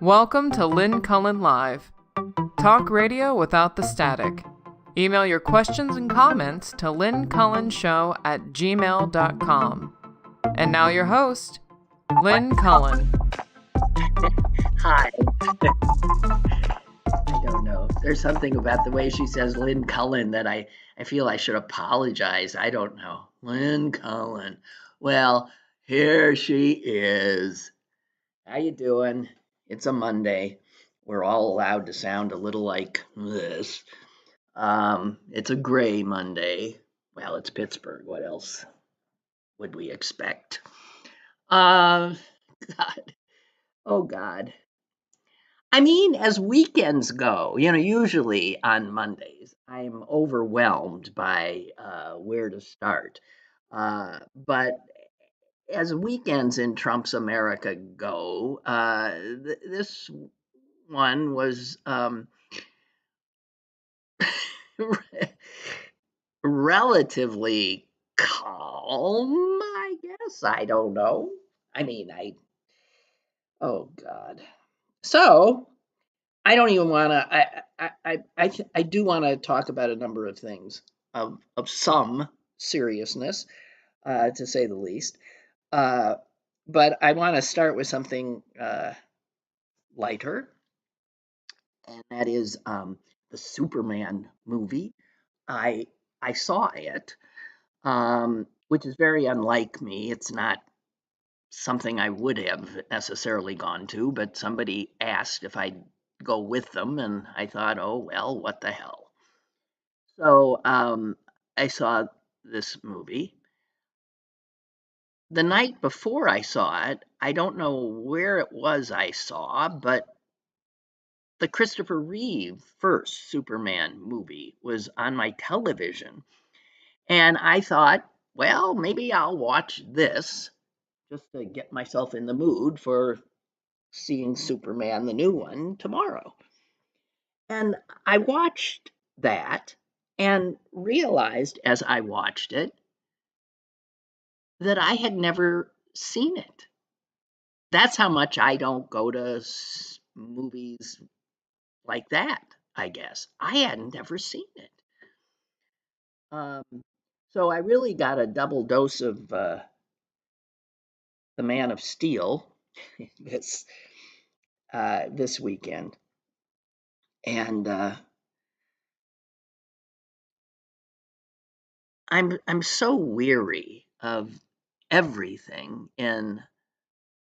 Welcome to Lynn Cullen Live. Talk radio without the static. Email your questions and comments to lynncullenshow@gmail.com. And now your host, Lynn Cullen. Hi. I don't know. There's something about the way she says Lynn Cullen that I feel I should apologize. I don't know. Lynn Cullen. Well, here she is. How you doing? It's a Monday. We're all allowed to sound a little like this. It's a gray Monday. Well, it's Pittsburgh. What else would we expect? God. Oh, God. I mean, as weekends go, usually on Mondays, I'm overwhelmed by where to start. But as weekends in Trump's America go, this one was relatively calm, I guess. I don't know. I mean, oh God. So I don't even want to. I do want to talk about a number of things of some seriousness, to say the least. But I want to start with something lighter, and that is the Superman movie. I I saw it, which is very unlike me. It's not something I would have necessarily gone to, but somebody asked if I'd go with them, and I thought, oh well, what the hell. So I saw this movie. The night before I saw it, I don't know where it was I saw, but the Christopher Reeve first Superman movie was on my television. And I thought, well, maybe I'll watch this just to get myself in the mood for seeing Superman, the new one, tomorrow. And I watched that and realized as I watched it that I had never seen it. That's how much I don't go to movies like that, I guess. I hadn't ever seen it. Um, so I really got a double dose of The Man of Steel this this weekend, and I'm so weary of everything in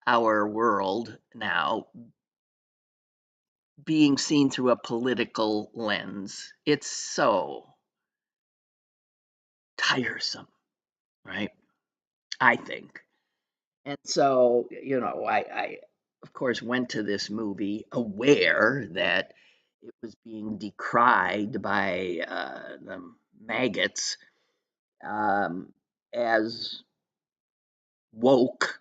our world now being seen through a political lens. It's so tiresome, right? I think. And so, I of course went to this movie aware that it was being decried by the maggots as woke.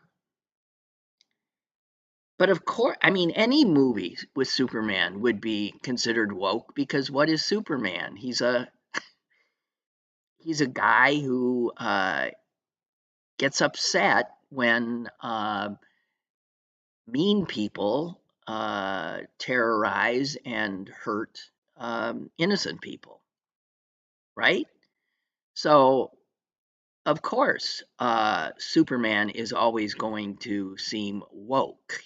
But of course, I mean, any movie with Superman would be considered woke because what is Superman? He's a guy who gets upset when mean people terrorize and hurt innocent people, right? So, of course, Superman is always going to seem woke.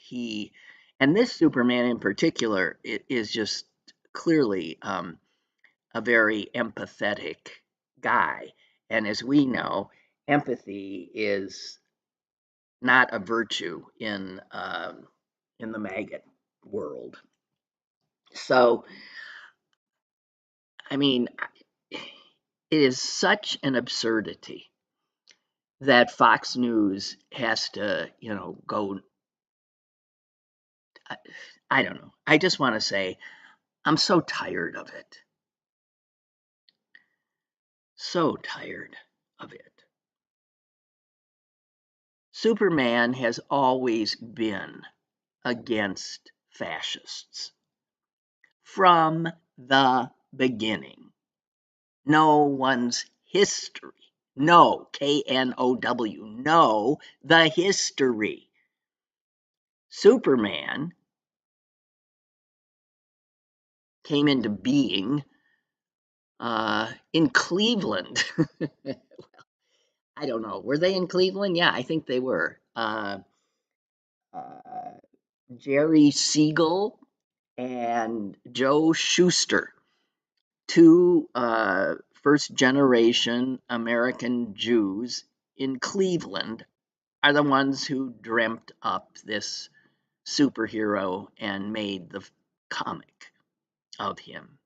And this Superman in particular is just clearly a very empathetic guy. And as we know, empathy is not a virtue in the maggot world. So, I mean, it is such an absurdity that Fox News has to, go. I, I don't know. I just want to say I'm so tired of it. So tired of it. Superman has always been against fascists from the beginning. No one's history. No, KNOW, no, the history. Superman came into being in Cleveland. I don't know. Were they in Cleveland? Yeah, I think they were. Jerry Siegel and Joe Schuster, two first generation American Jews in Cleveland, are the ones who dreamt up this superhero and made the comic of him.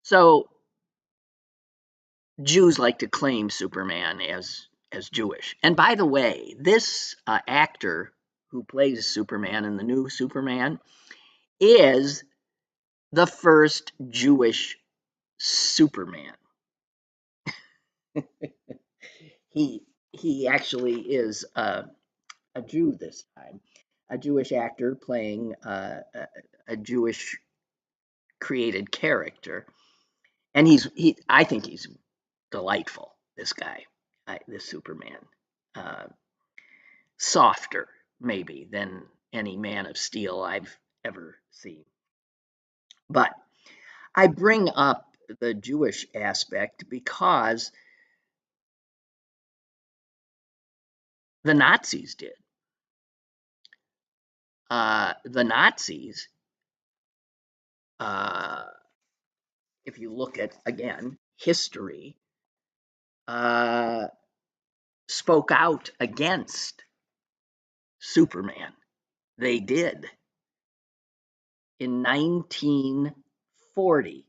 So Jews like to claim Superman as Jewish. And by the way, this actor who plays Superman in the new Superman is the first Jewish Superman. he actually is a Jew this time, a Jewish actor playing a Jewish created character, and I think he's delightful. This guy, this Superman, uh, softer maybe than any Man of Steel I've ever seen. But I bring up the Jewish aspect because the Nazis did. The Nazis, if you look at, again, history, spoke out against Superman. They did. In 1940,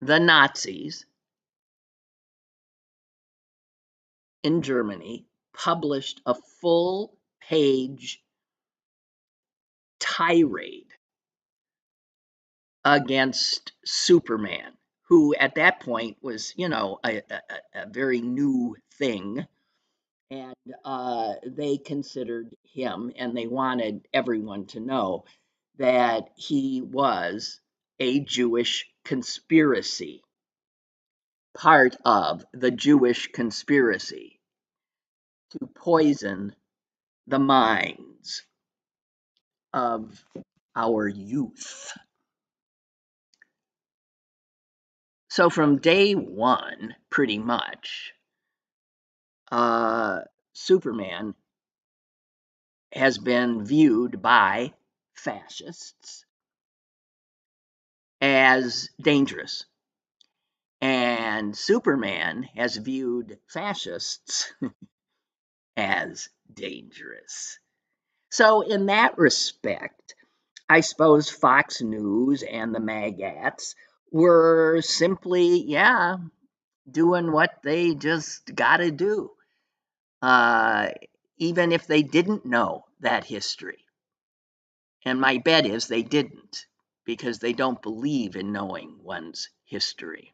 the Nazis in Germany published a full-page tirade against Superman, who at that point was, a very new thing. And they considered him, and they wanted everyone to know that he was a Jewish conspiracy, part of the Jewish conspiracy to poison the minds of our youth. So from day one, pretty much, Superman has been viewed by fascists as dangerous. And Superman has viewed fascists as dangerous. So, in that respect, I suppose Fox News and the magats were simply, doing what they just got to do, even if they didn't know that history. And my bet is they didn't, because they don't believe in knowing one's history.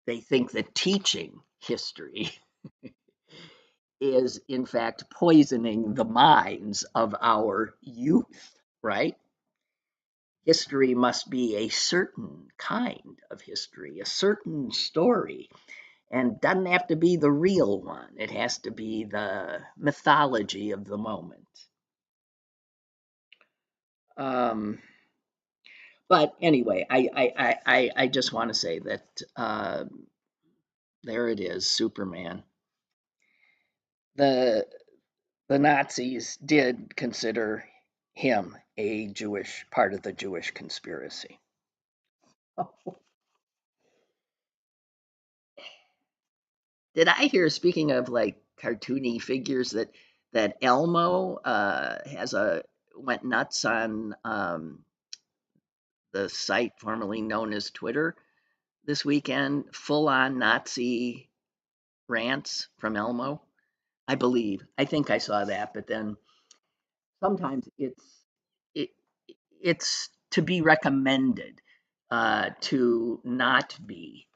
They think that teaching history is, in fact, poisoning the minds of our youth, right? History must be a certain kind of history, a certain story, and doesn't have to be the real one. It has to be the mythology of the moment. But anyway, I just want to say that there it is, Superman. The Nazis did consider him a Jewish part of the Jewish conspiracy. Did I hear, speaking of like cartoony figures, that Elmo went nuts on the site formerly known as Twitter this weekend? Full on Nazi rants from Elmo, I believe. I think I saw that, but then sometimes it, it's to be recommended to not be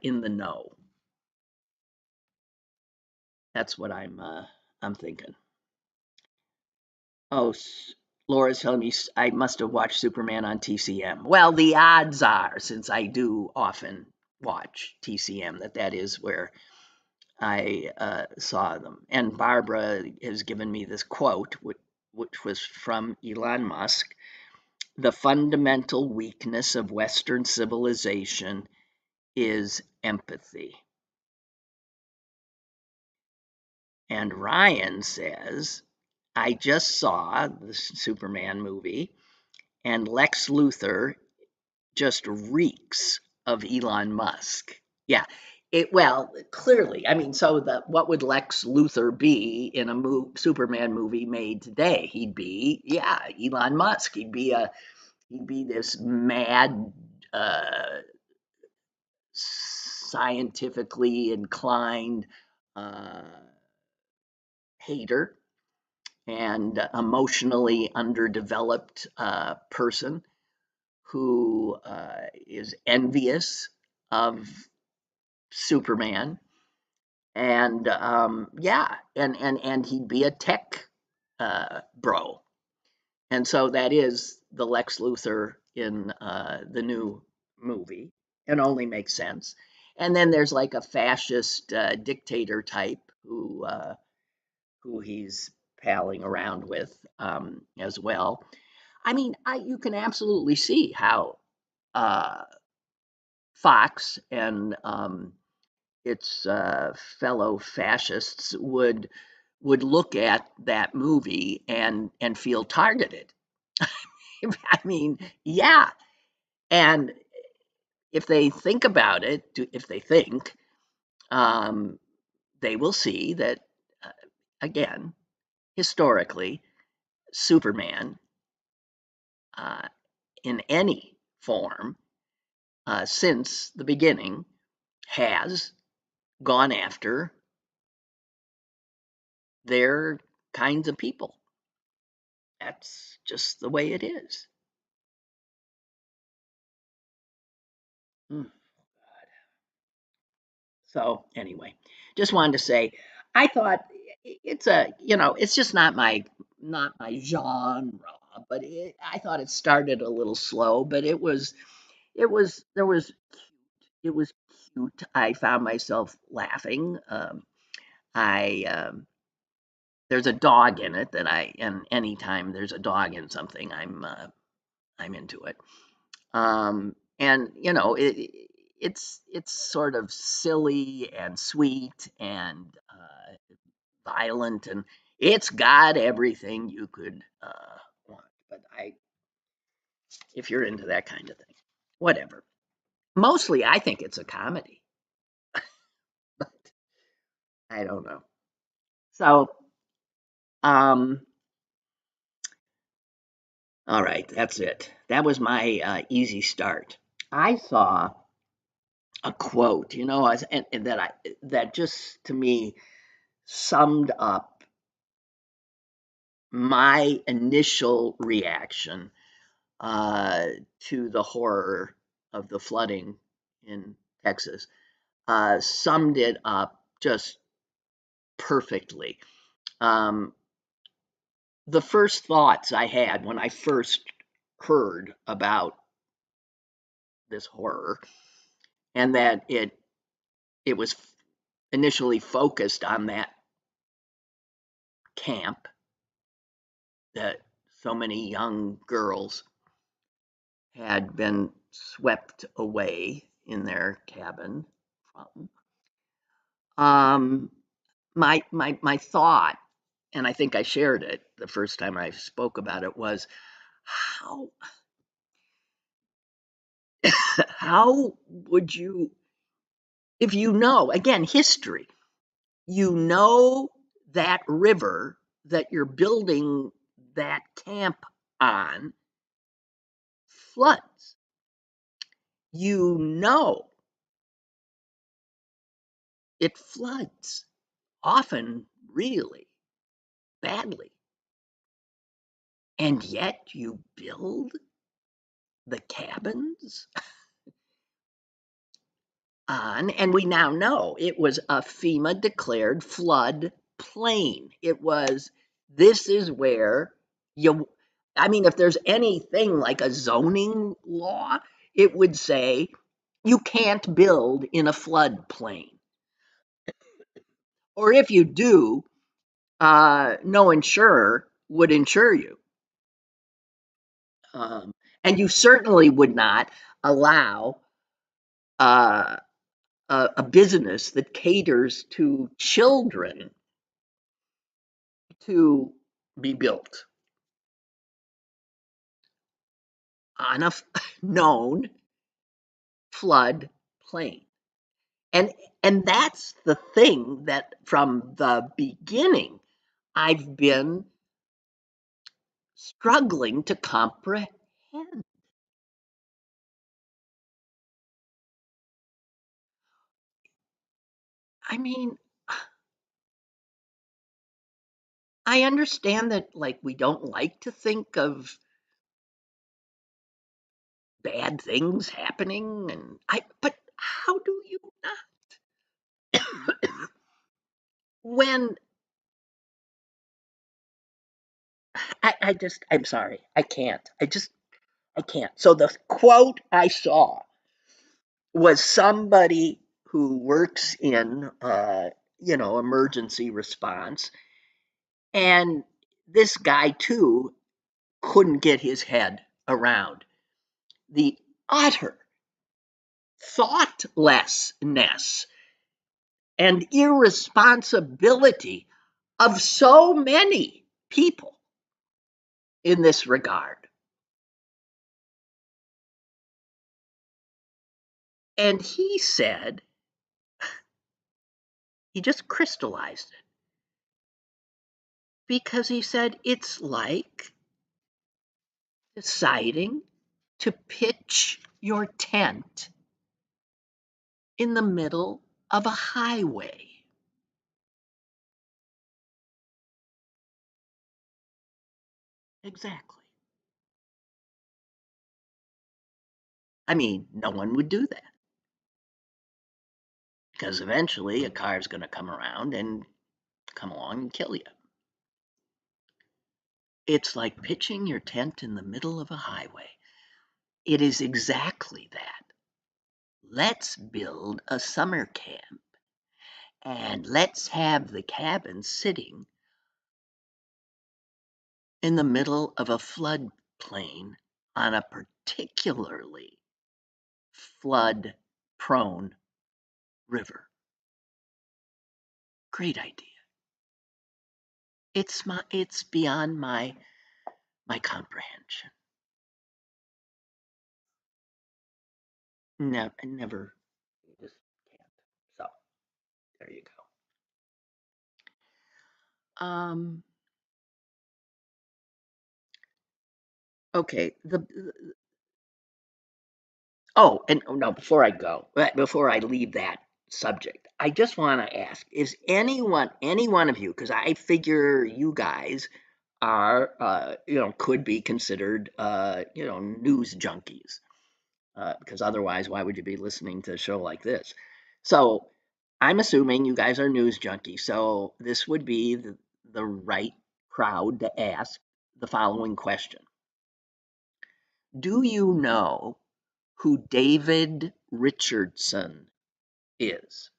in the know. That's what I'm thinking. Oh, Laura's telling me I must have watched Superman on TCM. Well, the odds are, since I do often watch TCM, that is where saw them. And Barbara has given me this quote, which was from Elon Musk: "The fundamental weakness of Western civilization is empathy." And Ryan says, "I just saw the Superman movie, and Lex Luthor just reeks of Elon Musk." Yeah. Well, clearly, I mean, so what would Lex Luthor be in a Superman movie made today? He'd be, yeah, Elon Musk. He'd be this mad, uh, scientifically inclined uh, hater and emotionally underdeveloped person who is envious of Superman, and yeah, and he'd be a tech bro, and so that is the Lex Luthor in the new movie, and only makes sense. And then there's like a fascist dictator type who he's palling around with as well. I mean, you can absolutely see how uh, Fox and its fellow fascists would look at that movie and feel targeted. I mean, yeah, and if they think about it, if they think, um, they will see that uh, again, historically, Superman uh, in any form since the beginning has gone after their kinds of people. That's just the way it is. Mm. So anyway, just wanted to say, I thought it's it's just not my genre, but I thought it started a little slow, but it was cute. I found myself laughing. I There's a dog in it and anytime there's a dog in something, I'm into it. And it's sort of silly and sweet and violent, and it's got everything you could want. But if you're into that kind of thing, whatever. Mostly, I think it's a comedy, but I don't know. So, um, all right, that's it. That was my easy start. I saw a quote, and that just to me summed up my initial reaction to the horror of the flooding in Texas. Summed it up just perfectly. Um, the first thoughts I had when I first heard about this horror, and that it was initially focused on that camp that so many young girls had been swept away in their cabin from. Um, my thought, and I think I shared it the first time I spoke about it, was how how would you, if you know, again, history, you know that river that you're building that camp on floods. You know it floods, often really badly. And yet you build the cabins on, and we now know it was a FEMA declared flood plain. This is where you, I mean, if there's anything like a zoning law, it would say you can't build in a flood plain. Or if you do, no insurer would insure you. And you certainly would not allow uh, a business that caters to children to be built on a known flood plain. And and that's the thing that from the beginning I've been struggling to comprehend. I mean, I understand that like we don't like to think of bad things happening and I but how do you not when I'm sorry, I can't. I can't. So the quote I saw was somebody who works in emergency response, and this guy too couldn't get his head around the utter thoughtlessness and irresponsibility of so many people in this regard. And he said, he just crystallized it because he said it's like deciding to pitch your tent in the middle of a highway. Exactly. I mean, no one would do that because eventually a car's going to come around and come along and kill you. It's like pitching your tent in the middle of a highway. It is exactly that. Let's build a summer camp and let's have the cabin sitting in the middle of a floodplain on a particularly flood prone river. Great idea. It's beyond my comprehension. Never you just can't. So there you go. Okay. And no, before I go, before I leave that subject, I just want to ask: is any one of you? Because I figure you guys are, could be considered, news junkies. Because otherwise, why would you be listening to a show like this? So I'm assuming you guys are news junkies. So this would be the right crowd to ask the following question: do you know who David Richardson is?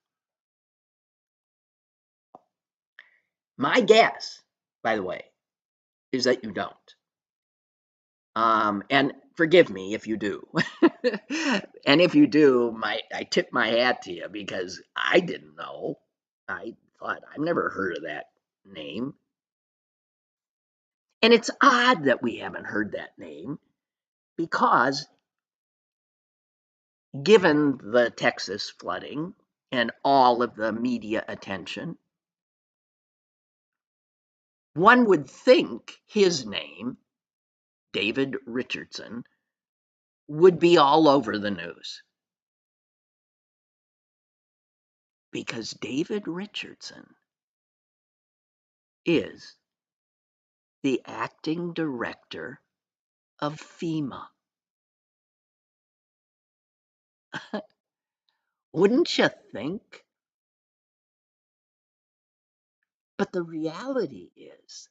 My guess, by the way, is that you don't. And forgive me if you do. And if you do, I tip my hat to you because I didn't know. I thought I've never heard of that name. And it's odd that we haven't heard that name because given the Texas flooding and all of the media attention, one would think his name, David Richardson, would be all over the news. Because David Richardson is the acting director of FEMA. Wouldn't you think? But the reality is,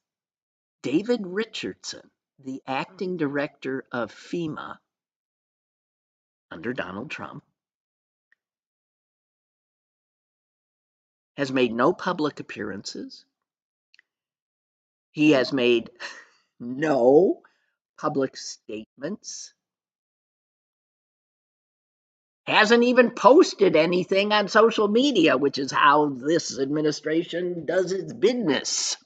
David Richardson, the acting director of FEMA under Donald Trump, has made no public appearances. He has made no public statements. Hasn't even posted anything on social media, which is how this administration does its business.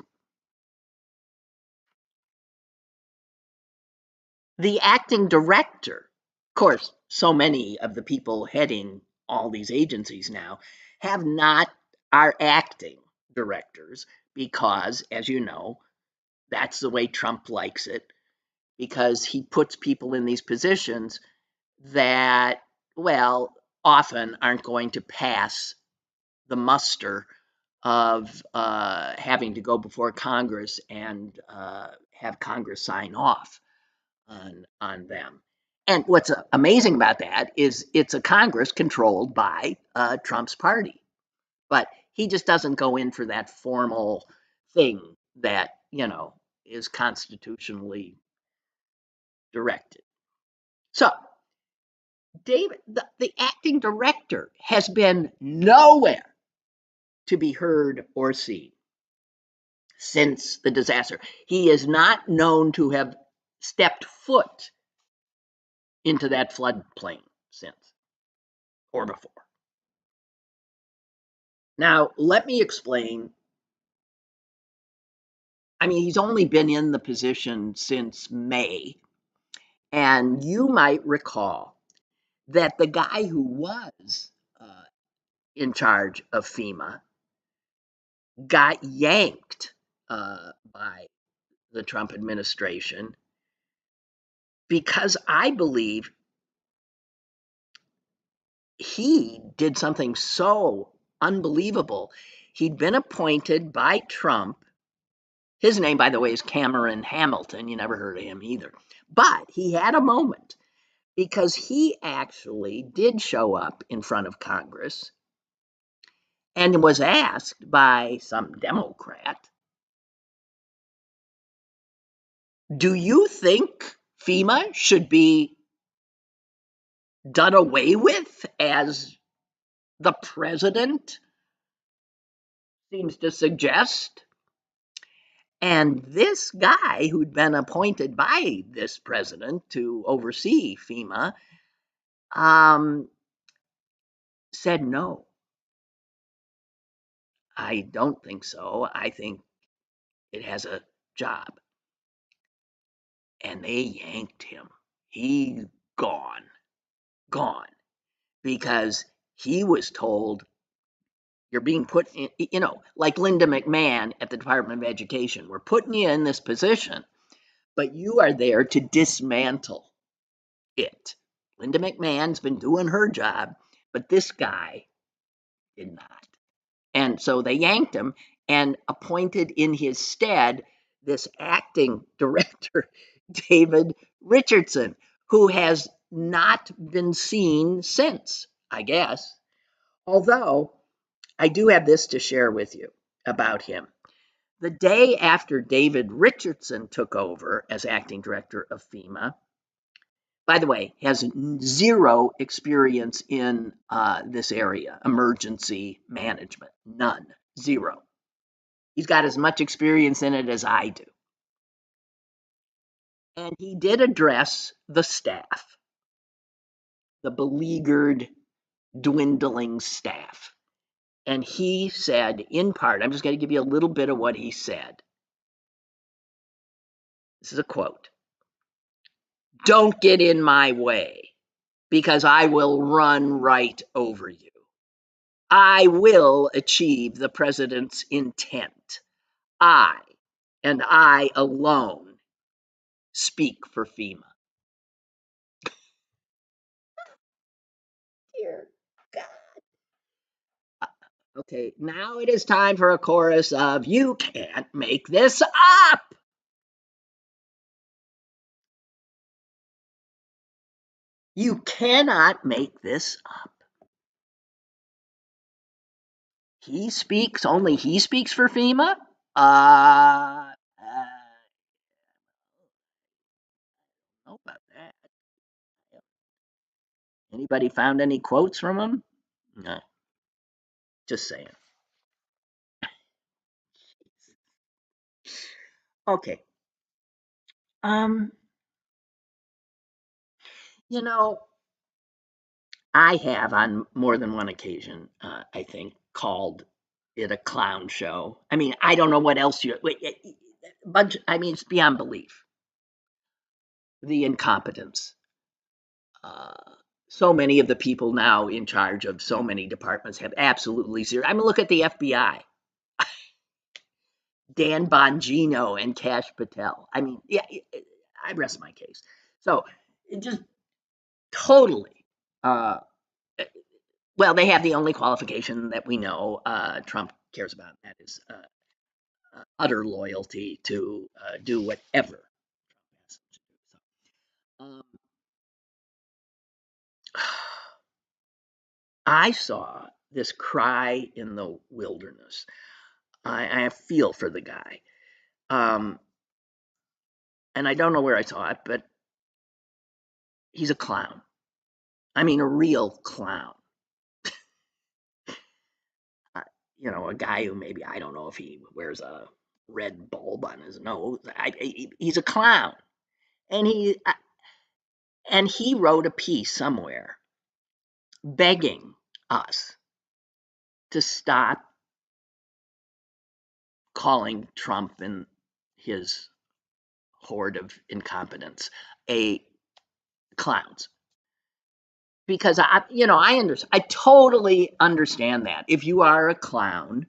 The acting director, of course, so many of the people heading all these agencies now are acting directors because, as you know, that's the way Trump likes it, because he puts people in these positions that, well, often aren't going to pass the muster of having to go before Congress and have Congress sign off on them. And what's amazing about that is it's a Congress controlled by Trump's party. But he just doesn't go in for that formal thing that, is constitutionally directed. So, David, the acting director, has been nowhere to be heard or seen since the disaster. He is not known to have stepped foot into that floodplain since or before. Now, let me explain. I mean, he's only been in the position since May, and you might recall that the guy who was in charge of FEMA got yanked by the Trump administration because I believe he did something so unbelievable. He'd been appointed by Trump. His name, by the way, is Cameron Hamilton. You never heard of him either. But he had a moment because he actually did show up in front of Congress and was asked by some Democrat, do you think FEMA should be done away with, as the president seems to suggest? And this guy, who'd been appointed by this president to oversee FEMA, said no. I don't think so. I think it has a job. And they yanked him. He's gone, because he was told, you're being put in, like Linda McMahon at the Department of Education. We're putting you in this position, but you are there to dismantle it. Linda McMahon's been doing her job, but this guy did not. And so they yanked him and appointed in his stead this acting director, David Richardson, who has not been seen since, I guess. Although I do have this to share with you about him. The day after David Richardson took over as acting director of FEMA, by the way, has zero experience in this area, emergency management, none, zero. He's got as much experience in it as I do. And he did address the staff, the beleaguered, dwindling staff. And he said, in part, I'm just going to give you a little bit of what he said. This is a quote. Don't get in my way, because I will run right over you. I will achieve the president's intent. I, and I alone, speak for FEMA. Dear God. Okay, now it is time for a chorus of You Can't Make This Up. You cannot make this up. Only he speaks for FEMA? I don't know about that. Anybody found any quotes from him? No. Just saying. Okay. Um, you know, I have on more than one occasion, I think, called it a clown show. I mean, I don't know what else you. But I mean, it's beyond belief. The incompetence. Uh, so many of the people now in charge of so many departments have absolutely zero. I mean, look at the FBI. Dan Bongino and Cash Patel. I mean, yeah, I rest my case. So it just totally. Uh, well, they have the only qualification that we know Trump cares about. That is utter loyalty to do whatever Trump asks him to do. So, I saw this cry in the wilderness. I feel for the guy. Um, and I don't know where I saw it, but he's a clown. I mean, a real clown. Uh, a guy who maybe, I don't know if he wears a red bulb on his nose. He's a clown. And he wrote a piece somewhere begging us to stop calling Trump and his horde of incompetence a clowns. Because I totally understand that. If you are a clown,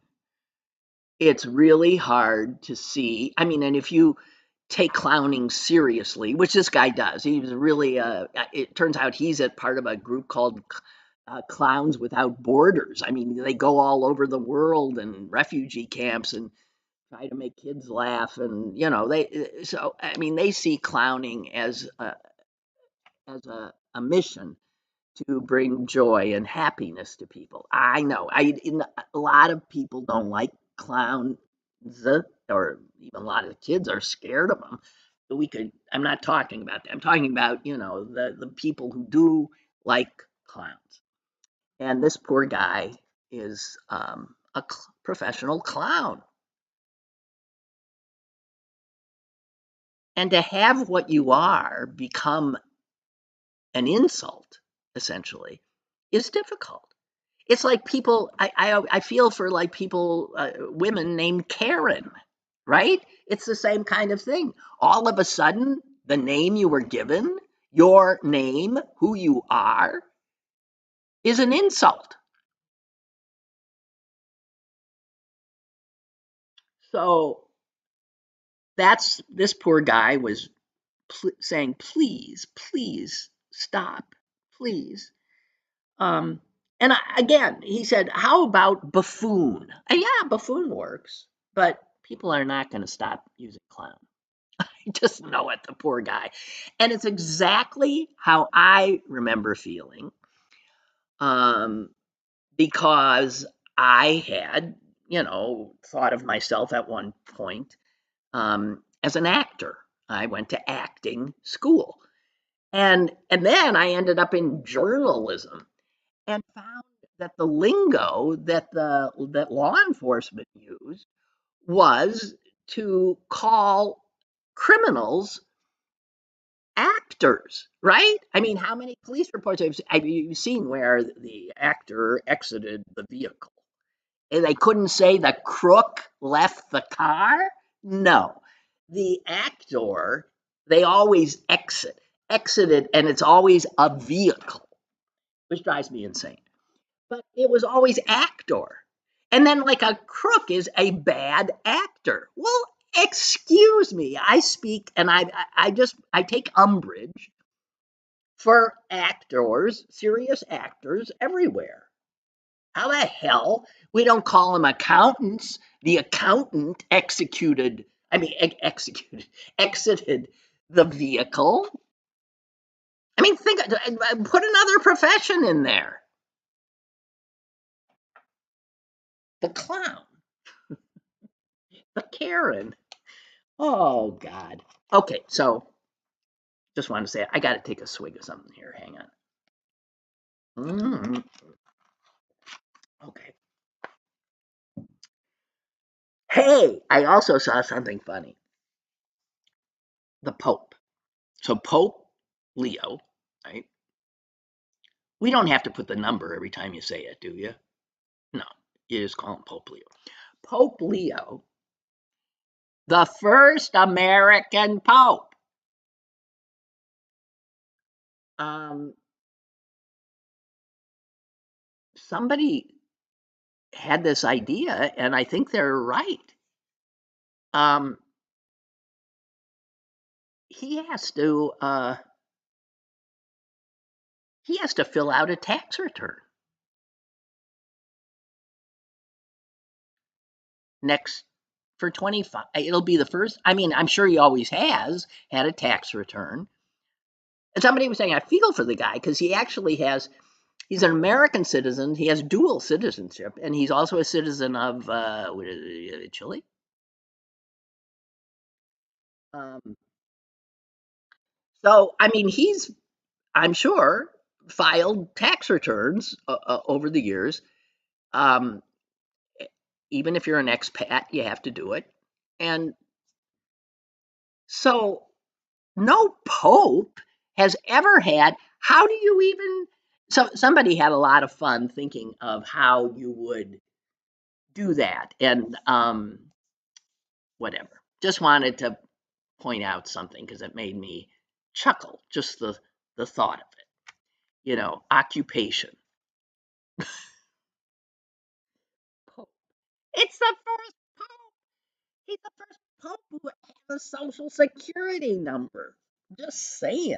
it's really hard to see. I mean, and if you take clowning seriously, which this guy does, he's really. It turns out he's a part of a group called Clowns Without Borders. I mean, they go all over the world and refugee camps and try to make kids laugh, and they. So I mean, they see clowning as a mission to bring joy and happiness to people. I know. A lot of people don't like clowns, or even a lot of the kids are scared of them. But I'm not talking about that. I'm talking about the people who do like clowns. And this poor guy is a professional clown. And to have what you are become an insult, essentially, is difficult. It's like people. I feel for like people, women named Karen, right? It's the same kind of thing. All of a sudden, the name you were given, your name, who you are, is an insult. So that's this poor guy was saying, please, please stop, please. Um, and again, he said, how about buffoon? Yeah, buffoon works, but people are not going to stop using clown. I just know it, the poor guy. And it's exactly how I remember feeling, um, because I had, thought of myself at one point as an actor. I went to acting school. And then I ended up in journalism and found that the lingo that law enforcement used was to call criminals actors, right? I mean, how many police reports have you seen where the actor exited the vehicle and they couldn't say the crook left the car? No, the actor, they always exited, and it's always a vehicle, which drives me insane. But it was always actor. And then, like, a crook is a bad actor. Well, excuse me. I speak and I take umbrage for actors, serious actors everywhere. How the hell we don't call them accountants? The accountant exited the vehicle. I mean, put another profession in there. The clown, the Karen. Oh God. Okay, so just wanted to say I got to take a swig of something here. Hang on. Mm, okay. Hey, I also saw something funny. the Pope. So Pope Leo, right? We don't have to put the number every time you say it, do you? No, you just call him Pope Leo. Pope Leo, the first American Pope. Somebody had this idea, and I think they're right. Um, he has to fill out a tax return next for 25. It'll be the first. I mean, I'm sure he always has had a tax return. And somebody was saying, I feel for the guy because he actually has. He's an American citizen. He has dual citizenship, and he's also a citizen of Chile. So, I mean, I'm sure, filed tax returns over the years. Um, Even if you're an expat, you have to do it. And so, no pope has ever had. How do you even? So, somebody had a lot of fun thinking of how you would do that. And whatever. Just wanted to point out something because it made me chuckle. Just the thought of it. Occupation. Pope. It's the first pope. He's the first pope who has a social security number. Just saying.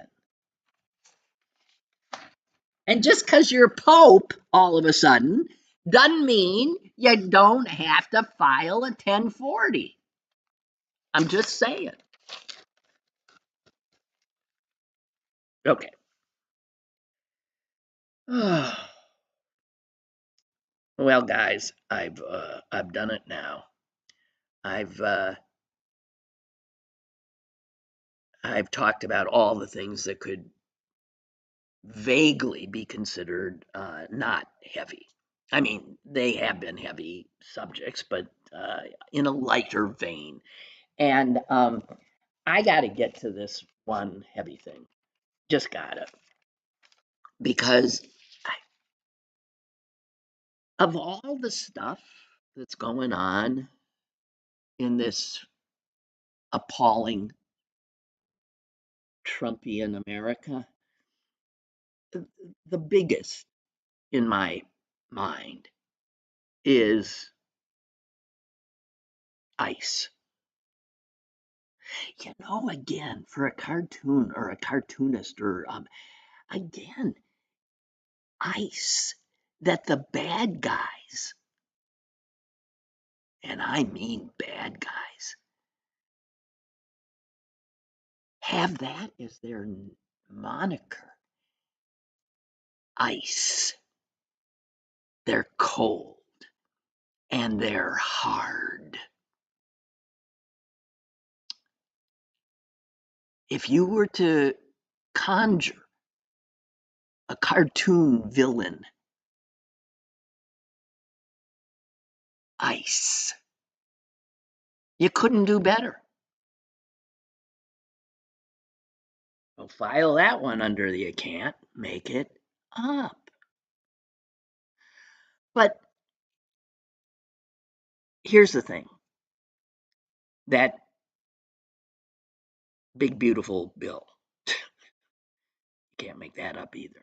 And just because you're pope all of a sudden doesn't mean you don't have to file a 1040. I'm just saying. Okay. Well, guys, I've done it now. I've I've talked about all the things that could vaguely be considered not heavy. I mean, they have been heavy subjects, but in a lighter vein. And I got to get to this one heavy thing. Just got to. Because of all the stuff that's going on in this appalling Trumpian America, the biggest in my mind is ICE. Again, for a cartoon or a cartoonist, or again, ICE, that the bad guys, and I mean bad guys, have that as their moniker. ICE. They're cold and they're hard. If you were to conjure a cartoon villain, ICE, you couldn't do better. Well, file that one under the account, make it up. But here's the thing. That big, beautiful bill. You can't make that up either.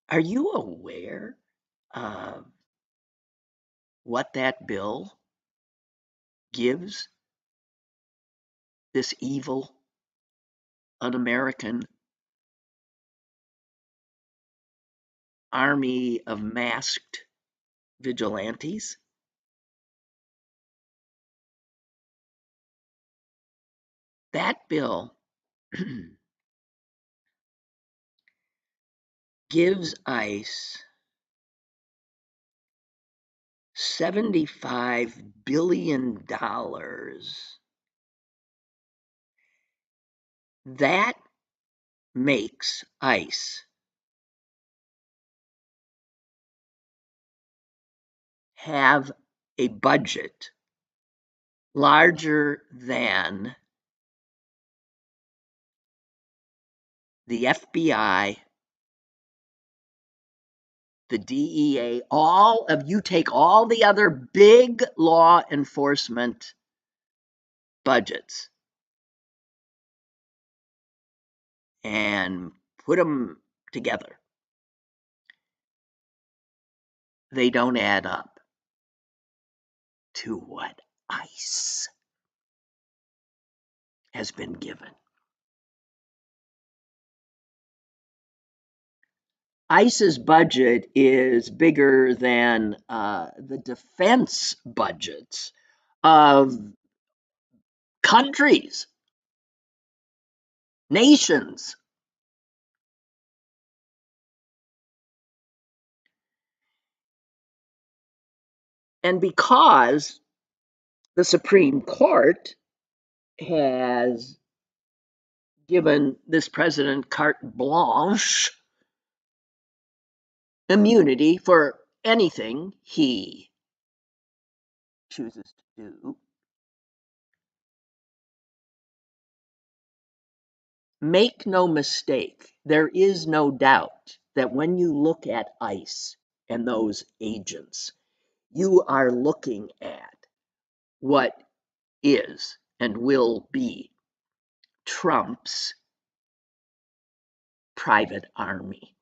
Are you aware of what that bill gives this evil, un-American army of masked vigilantes? That bill gives ICE $75 billion. That makes ICE have a budget larger than the FBI, the DEA, you take all the other big law enforcement budgets and put them together. They don't add up to what ICE has been given. ICE's budget is bigger than the defense budgets of countries, nations. And because the Supreme Court has given this president carte blanche immunity for anything he chooses to do, make no mistake, there is no doubt that when you look at ICE and those agents, you are looking at what is and will be Trump's private army.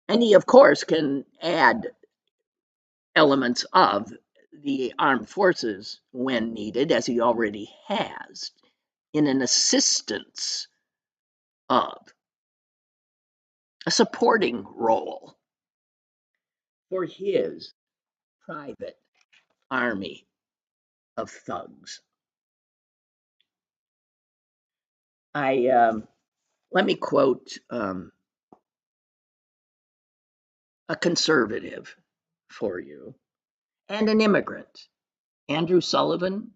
And he, of course, can add elements of the armed forces when needed, as he already has, in an assistance of a supporting role for his private army of thugs. Let me quote a conservative for you and an immigrant, Andrew Sullivan.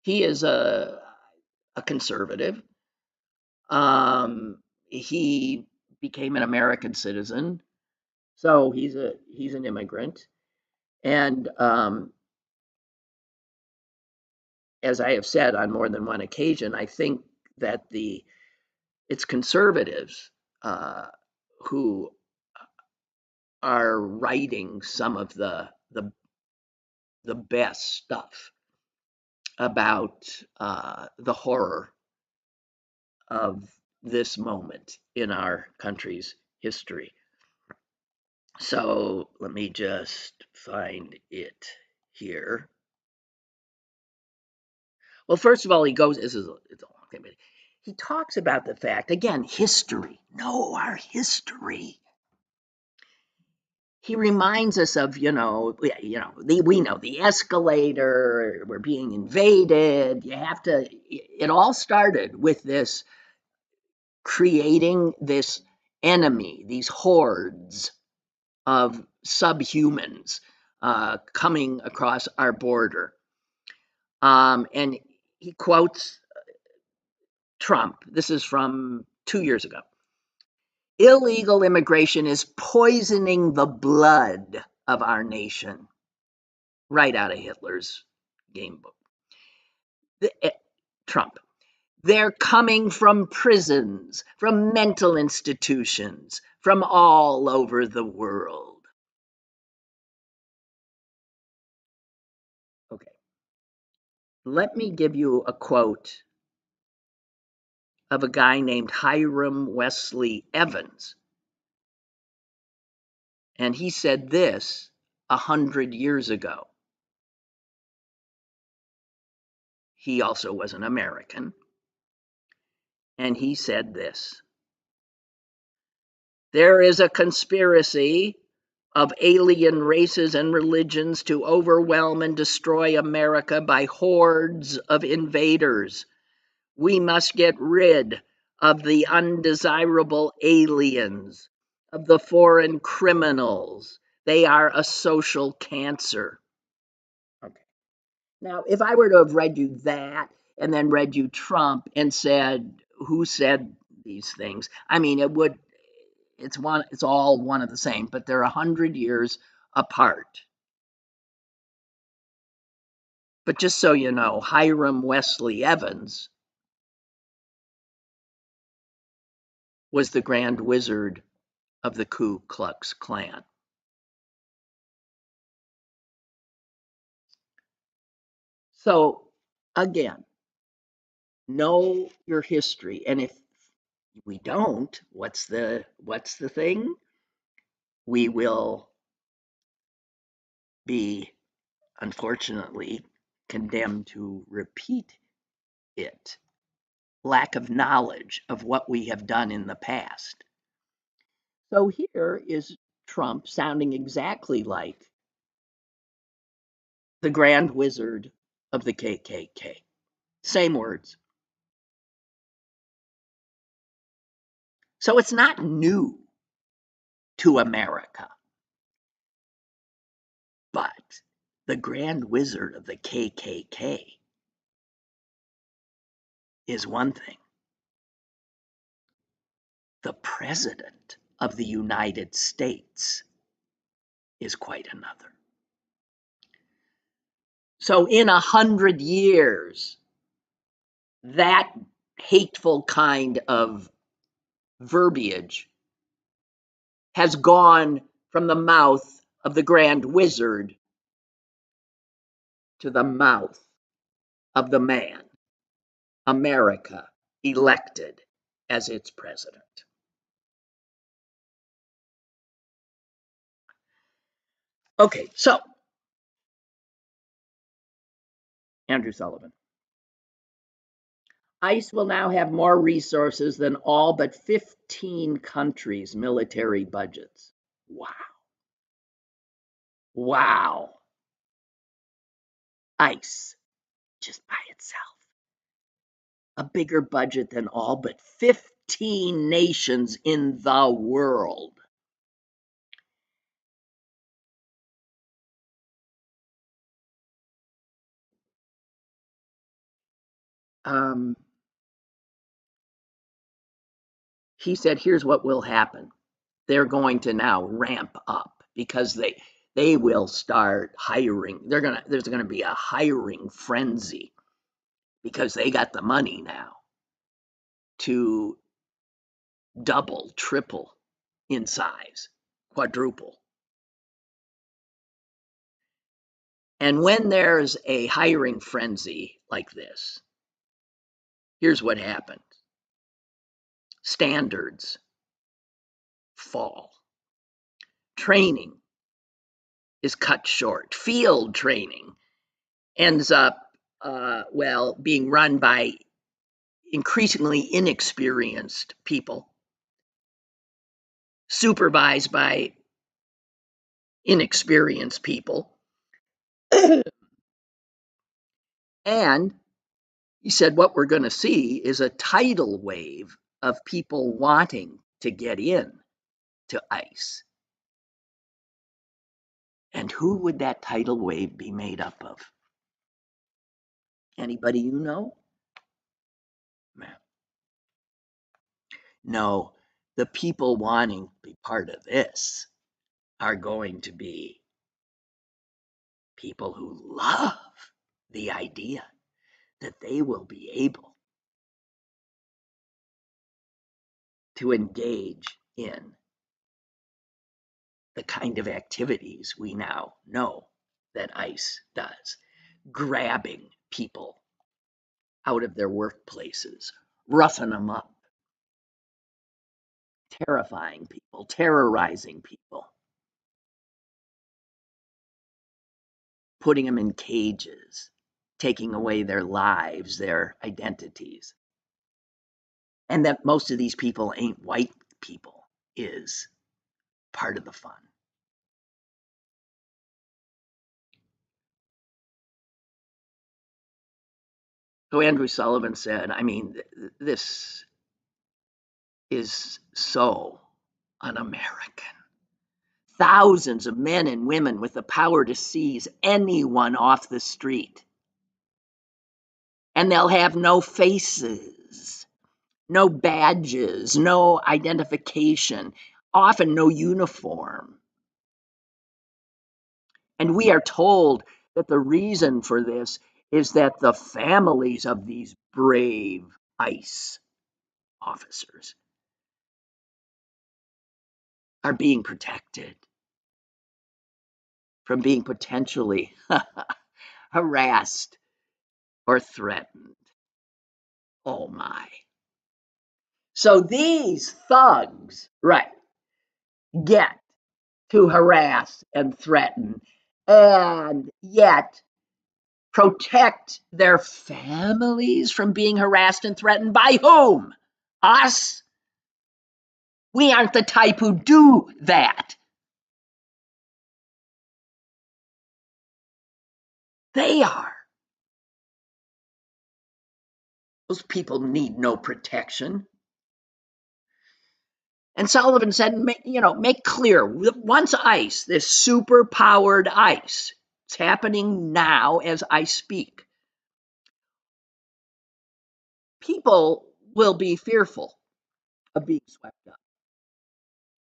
He is a conservative. He became an American citizen, so he's an immigrant, and as I have said on more than one occasion, I think that it's conservatives who are writing some of the best stuff about the horror of this moment in our country's history. So let me just find it here. Well, first of all, he goes, it's a long thing, but he talks about the fact, again, history. No, our history. He reminds us of, we know the escalator, we're being invaded. It all started with this creating this enemy, these hordes of subhumans coming across our border. And he quotes Trump. This is from 2 years ago. Illegal immigration is poisoning the blood of our nation. Right out of Hitler's game book. Trump. They're coming from prisons, from mental institutions, from all over the world. Okay. Let me give you a quote of a guy named Hiram Wesley Evans. And he said this 100 years ago. He also was an American. And he said this: there is a conspiracy of alien races and religions to overwhelm and destroy America by hordes of invaders. We must get rid of the undesirable aliens, of the foreign criminals. They are a social cancer. Okay. Now, if I were to have read you that and then read you Trump and said, who said these things? I mean, it's all one of the same, but they're 100 years apart. But just so you know, Hiram Wesley Evans was the Grand Wizard of the Ku Klux Klan. So again, know your history. And if we don't, what's the thing? We will be, unfortunately, condemned to repeat it. Lack of knowledge of what we have done in the past. So here is Trump sounding exactly like the Grand Wizard of the KKK. Same words. So it's not new to America. But the Grand Wizard of the KKK is one thing. The President of the United States is quite another. So in 100 years, that hateful kind of verbiage has gone from the mouth of the Grand Wizard to the mouth of the man America elected as its president. Okay, so Andrew Sullivan. ICE will now have more resources than all but 15 countries' military budgets. Wow. Wow. ICE, just by itself. A bigger budget than all but 15 nations in the world. He said, here's what will happen. They're going to now ramp up because they will start hiring. There's going to be a hiring frenzy because they got the money now to double, triple in size, quadruple. And when there's a hiring frenzy like this, here's what happens. Standards fall. Training is cut short. Field training ends up, being run by increasingly inexperienced people, supervised by inexperienced people. And he said what we're going to see is a tidal wave of people wanting to get in to ICE. And who would that tidal wave be made up of? Anybody you know? No, the people wanting to be part of this are going to be people who love the idea that they will be able to engage in the kind of activities we now know that ICE does, grabbing people out of their workplaces, roughing them up, terrifying people, terrorizing people, putting them in cages, taking away their lives, their identities. And that most of these people ain't white people is part of the fun. So Andrew Sullivan said, I mean, this is so un-American. Thousands of men and women with the power to seize anyone off the street. And they'll have no faces, no badges, no identification, often no uniform. And we are told that the reason for this is that the families of these brave ICE officers are being protected from being potentially harassed or threatened. Oh my. So these thugs, right, get to harass and threaten and yet protect their families from being harassed and threatened by whom? Us? We aren't the type who do that. They are. Those people need no protection. And Sullivan said, make clear, once ICE, this super-powered ICE, it's happening now as I speak, people will be fearful of being swept up.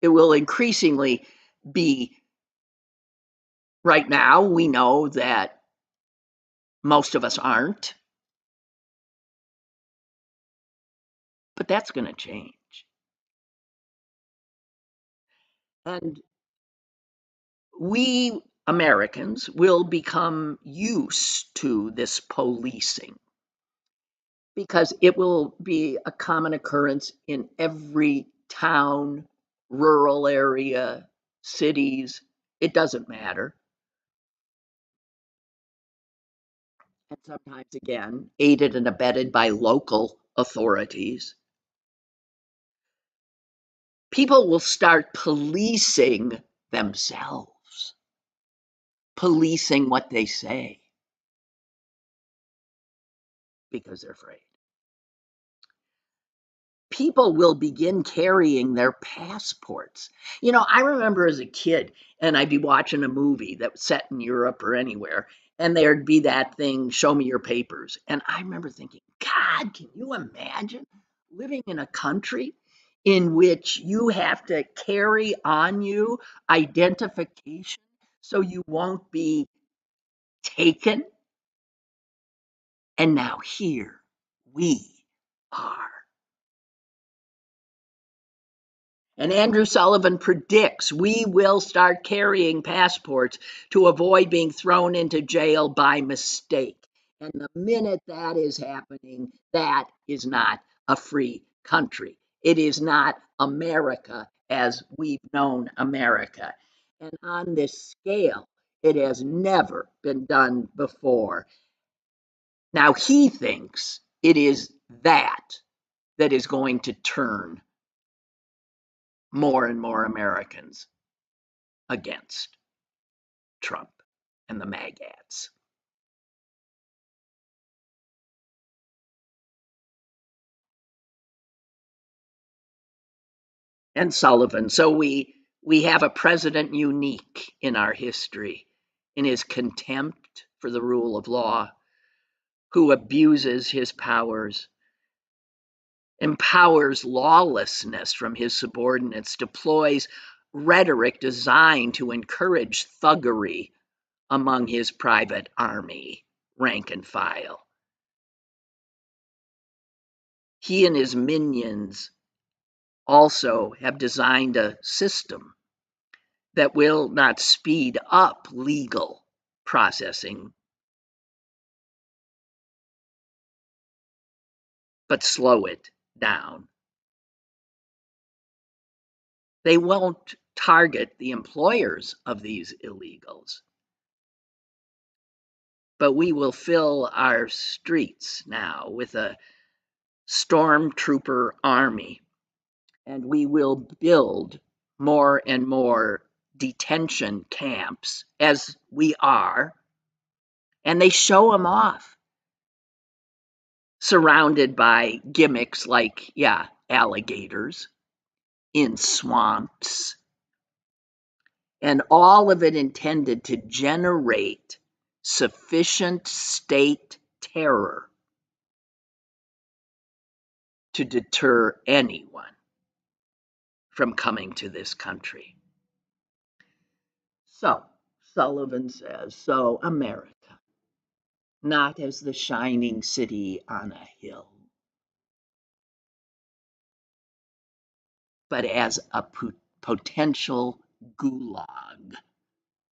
It will increasingly be, right now, we know that most of us aren't, but that's going to change. And we Americans will become used to this policing because it will be a common occurrence in every town, rural area, cities. It doesn't matter. And sometimes, again, aided and abetted by local authorities. People will start policing themselves, policing what they say because they're afraid. People will begin carrying their passports. I remember as a kid, and I'd be watching a movie that was set in Europe or anywhere, and there'd be that thing, show me your papers. And I remember thinking, God, can you imagine living in a country in which you have to carry on you identification so you won't be taken? And now here we are. And Andrew Sullivan predicts we will start carrying passports to avoid being thrown into jail by mistake. And the minute that is happening, that is not a free country. It is not America as we've known America. And on this scale, it has never been done before. Now, he thinks it is that is going to turn more and more Americans against Trump and the MAGATs. And Sullivan. So we have a president unique in our history in his contempt for the rule of law, who abuses his powers, empowers lawlessness from his subordinates, deploys rhetoric designed to encourage thuggery among his private army, rank and file. He and his minions also have designed a system that will not speed up legal processing, but slow it down. They won't target the employers of these illegals, but we will fill our streets now with a stormtrooper army, and we will build more and more detention camps, as we are, and they show them off, surrounded by gimmicks like, alligators in swamps, and all of it intended to generate sufficient state terror to deter anyone from coming to this country. So, Sullivan says, so America, not as the shining city on a hill, but as a potential gulag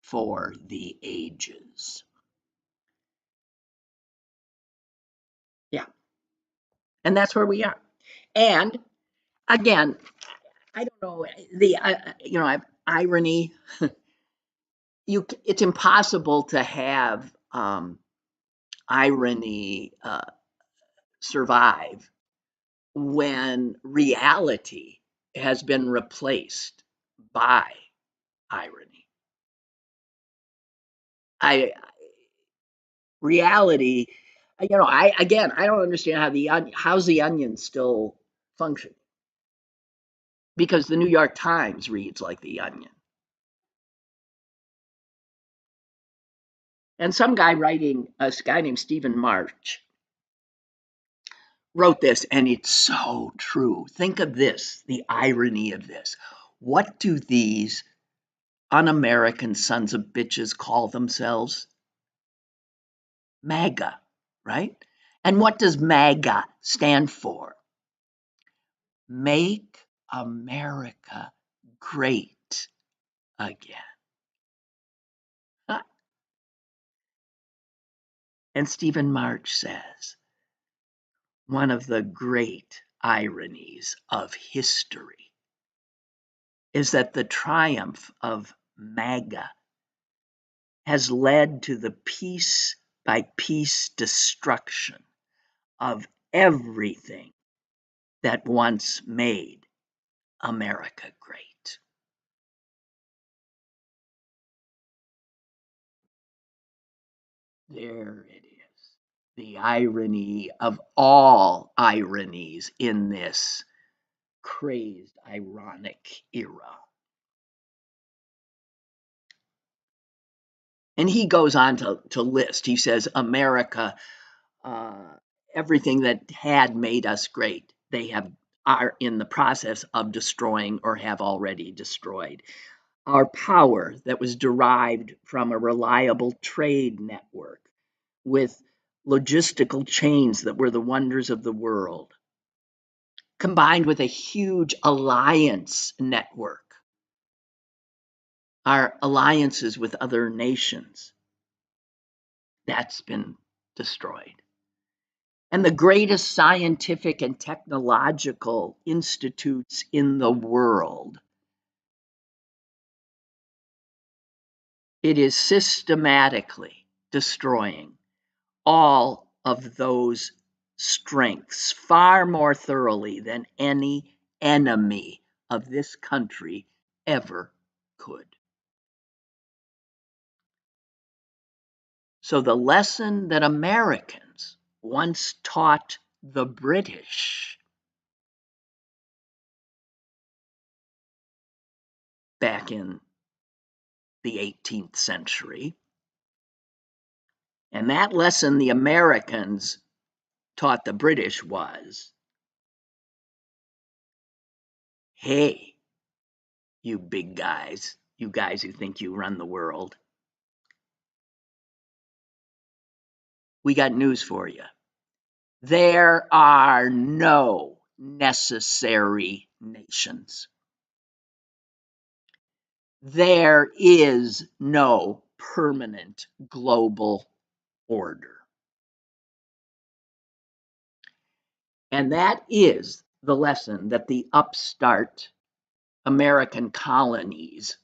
for the ages. Yeah, and that's where we are. And again, I don't know the irony. It's impossible to have irony survive when reality has been replaced by irony. I reality, I don't understand how's the Onion still functioning, because the New York Times reads like the Onion. And some guy a guy named Stephen March, wrote this, and it's so true. Think of this, the irony of this. What do these un-American sons of bitches call themselves? MAGA, right? And what does MAGA stand for? Make America great again. And Stephen March says, one of the great ironies of history is that the triumph of MAGA has led to the piece by piece destruction of everything that once made America great. There it is. The irony of all ironies in this crazed, ironic era. And he goes on to list, he says, America, everything that had made us great, they are in the process of destroying or have already destroyed. Our power that was derived from a reliable trade network with logistical chains that were the wonders of the world, combined with a huge alliance network, our alliances with other nations, that's been destroyed. And the greatest scientific and technological institutes in the world, it is systematically destroying all of those strengths far more thoroughly than any enemy of this country ever could. So the lesson that Americans once taught the British back in the 18th century, and that lesson the Americans taught the British was, hey, you big guys, you guys who think you run the world, we got news for you. There are no necessary nations. There is no permanent global order. And that is the lesson that the upstart American colonies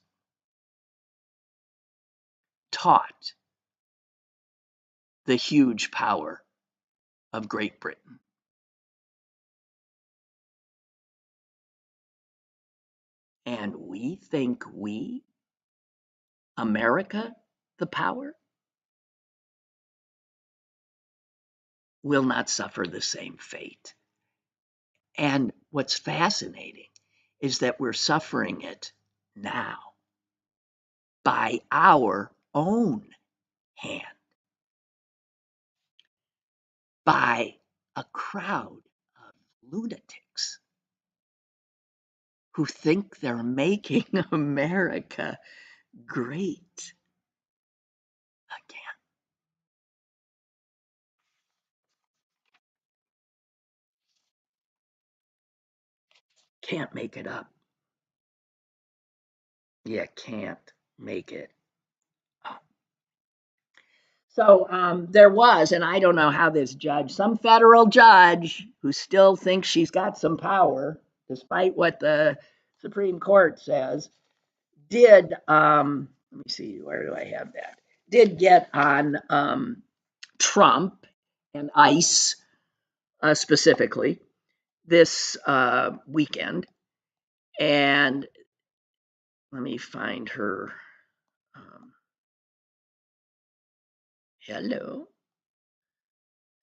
taught the huge power of Great Britain. And we think we, America, the power, will not suffer the same fate. And what's fascinating is that we're suffering it now by our own hand, by a crowd of lunatics who think they're making America great again. Can't make it up. You can't make it up. So there was, and I don't know how this judge, some federal judge who still thinks she's got some power, despite what the Supreme Court says, did, let me see, where do I have that? Did get on Trump and ICE specifically this weekend. And let me find her. Hello.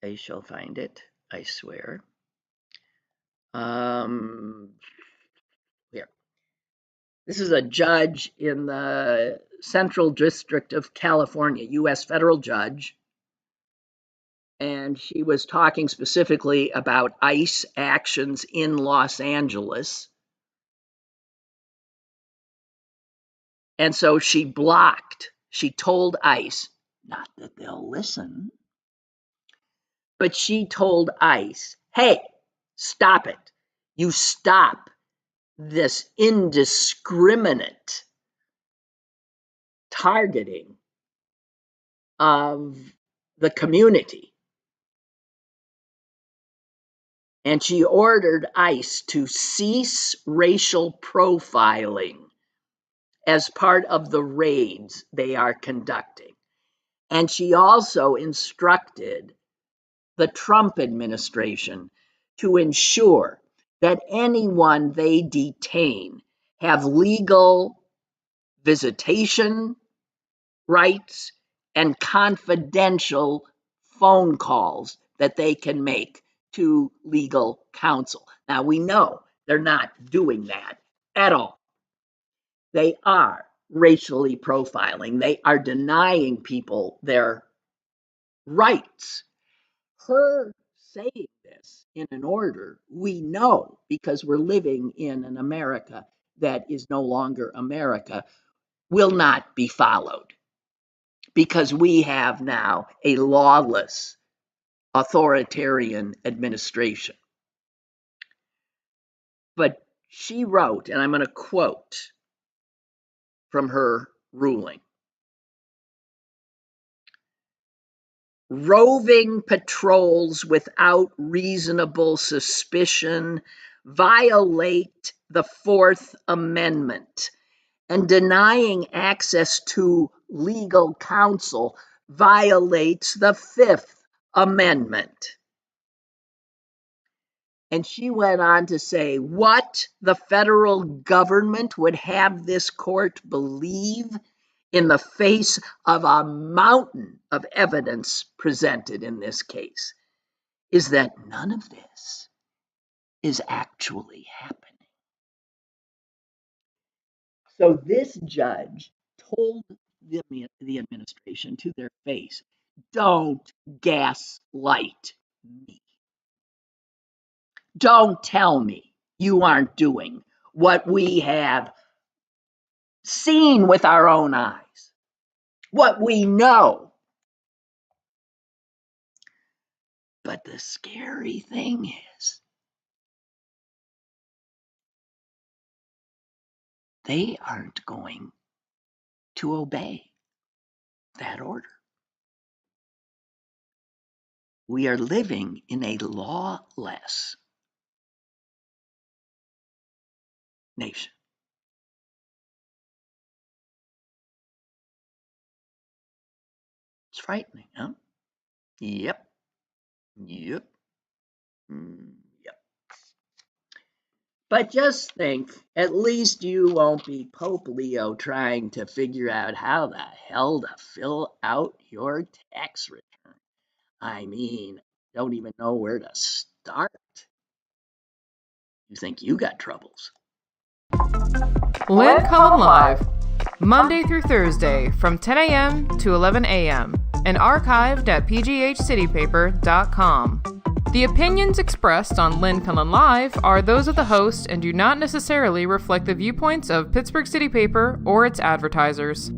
I shall find it, I swear. Here. This is a judge in the Central District of California, U.S. federal judge. And she was talking specifically about ICE actions in Los Angeles. And so she told ICE, not that they'll listen, but she told ICE, hey, stop it. You stop this indiscriminate targeting of the community. And she ordered ICE to cease racial profiling as part of the raids they are conducting. And she also instructed the Trump administration to ensure that anyone they detain have legal visitation rights and confidential phone calls that they can make to legal counsel. Now, we know they're not doing that at all. They are racially profiling. They are denying people their rights. Her saying this in an order, we know, because we're living in an America that is no longer America, will not be followed, because we have now a lawless, authoritarian administration. But she wrote, and I'm going to quote from her ruling, roving patrols without reasonable suspicion violate the Fourth Amendment, and denying access to legal counsel violates the Fifth Amendment. And she went on to say what the federal government would have this court believe in the face of a mountain of evidence presented in this case is that none of this is actually happening. So this judge told the administration to their face, don't gaslight me. Don't tell me you aren't doing what we have seen with our own eyes, what we know. But the scary thing is, they aren't going to obey that order. We are living in a lawless nation. It's frightening, huh? Yep. But just think, at least you won't be Pope Leo trying to figure out how the hell to fill out your tax return. I mean, don't even know where to start. You think you got troubles. Lynn Cullen Live, Monday through Thursday from 10 a.m. to 11 a.m. and archived at pghcitypaper.com. The opinions expressed on Lynn Cullen Live are those of the host and do not necessarily reflect the viewpoints of Pittsburgh City Paper or its advertisers.